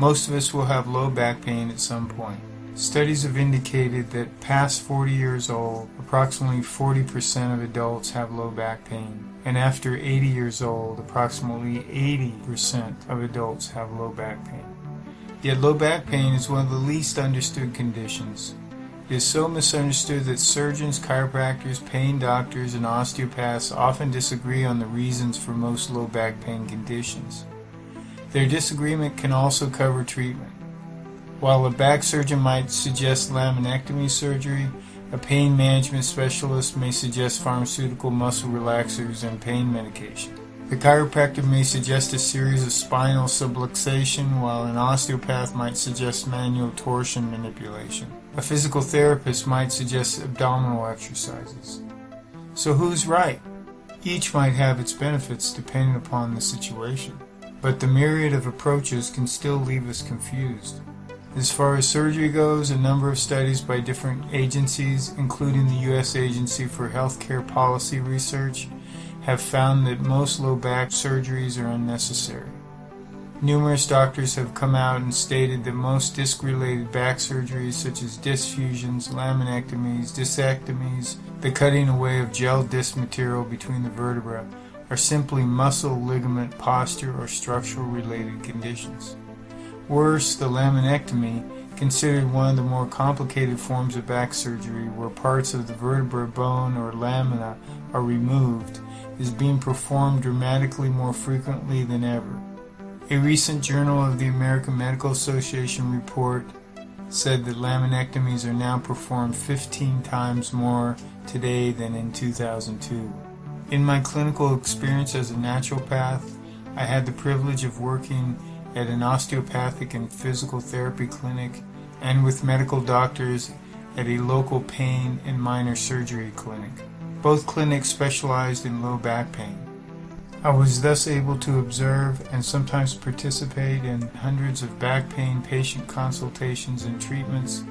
Most of us will have low back pain at some point. Studies have indicated that past 40 years old, approximately 40% of adults have low back pain, and after 80 years old, approximately 80% of adults have low back pain. Yet low back pain is one of the least understood conditions. It is so misunderstood that surgeons, chiropractors, pain doctors, and osteopaths often disagree on the reasons for most low back pain conditions. Their disagreement can also cover treatment. While a back surgeon might suggest laminectomy surgery, a pain management specialist may suggest pharmaceutical muscle relaxers and pain medication. The chiropractor may suggest a series of spinal subluxation, while an osteopath might suggest manual torsion manipulation. A physical therapist might suggest abdominal exercises. So who's right? Each might have its benefits depending upon the situation, but the myriad of approaches can still leave us confused. As far as surgery goes, a number of studies by different agencies, including the U.S. Agency for Healthcare Policy Research, have found that most low back surgeries are unnecessary. Numerous doctors have come out and stated that most disc-related back surgeries such as disc fusions, laminectomies, discectomies, the cutting away of gel disc material between the vertebrae, are simply muscle, ligament, posture, or structural related conditions. Worse, the laminectomy, considered one of the more complicated forms of back surgery where parts of the vertebra bone or lamina are removed, is being performed dramatically more frequently than ever. A recent Journal of the American Medical Association report said that laminectomies are now performed 15 times more today than in 2002. In my clinical experience as a naturopath, I had the privilege of working at an osteopathic and physical therapy clinic and with medical doctors at a local pain and minor surgery clinic. Both clinics specialized in low back pain. I was thus able to observe and sometimes participate in hundreds of back pain patient consultations and treatments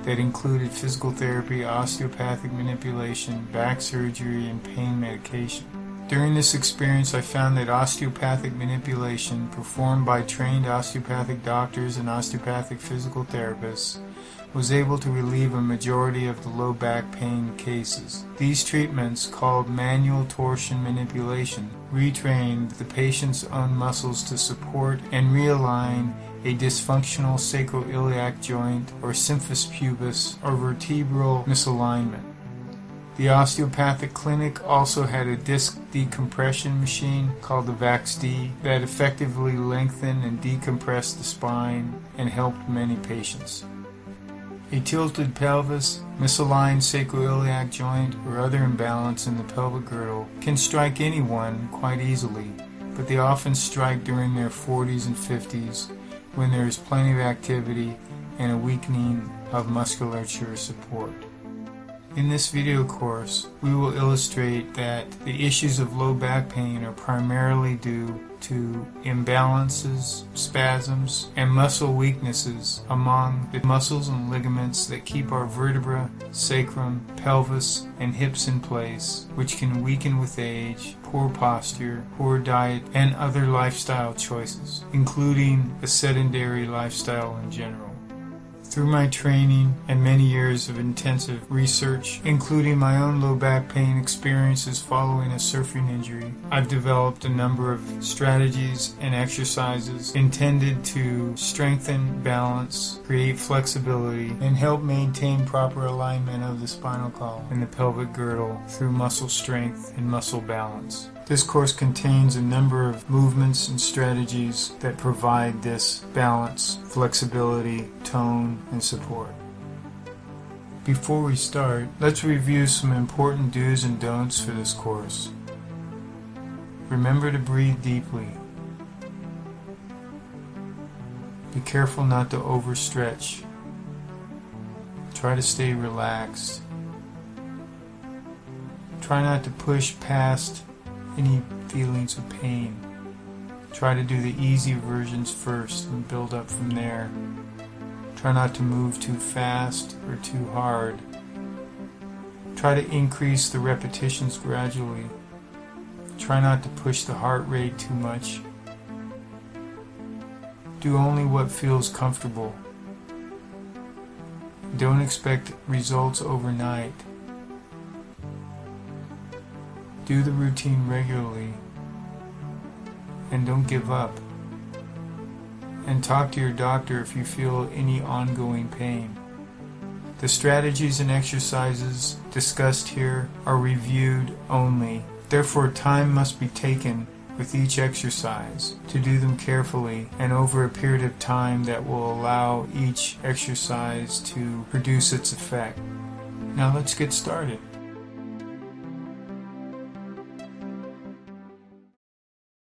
that included physical therapy, osteopathic manipulation, back surgery, and pain medication. During this experience, I found that osteopathic manipulation performed by trained osteopathic doctors and osteopathic physical therapists was able to relieve a majority of the low back pain cases. These treatments, called manual torsion manipulation, retrained the patient's own muscles to support and realign a dysfunctional sacroiliac joint or symphysis pubis or vertebral misalignment. The osteopathic clinic also had a disc decompression machine called the VAX-D that effectively lengthened and decompressed the spine and helped many patients. A tilted pelvis, misaligned sacroiliac joint, or other imbalance in the pelvic girdle can strike anyone quite easily, but they often strike during their 40s and 50s when there is plenty of activity and a weakening of musculature support. In this video course, we will illustrate that the issues of low back pain are primarily due to imbalances, spasms, and muscle weaknesses among the muscles and ligaments that keep our vertebra, sacrum, pelvis, and hips in place, which can weaken with age, poor posture, poor diet, and other lifestyle choices, including a sedentary lifestyle in general. Through my training and many years of intensive research, including my own low back pain experiences following a surfing injury, I've developed a number of strategies and exercises intended to strengthen balance, create flexibility, and help maintain proper alignment of the spinal column and the pelvic girdle through muscle strength and muscle balance. This course contains a number of movements and strategies that provide this balance, flexibility, tone, and support. Before we start, let's review some important do's and don'ts for this course. Remember to breathe deeply. Be careful not to overstretch. Try to stay relaxed. Try not to push past any feelings of pain. Try to do the easy versions first and build up from there. Try not to move too fast or too hard. Try to increase the repetitions gradually. Try not to push the heart rate too much. Do only what feels comfortable. Don't expect results overnight. Do the routine regularly, and don't give up. And talk to your doctor if you feel any ongoing pain. The strategies and exercises discussed here are reviewed only. Therefore, time must be taken with each exercise to do them carefully and over a period of time that will allow each exercise to produce its effect. Now let's get started.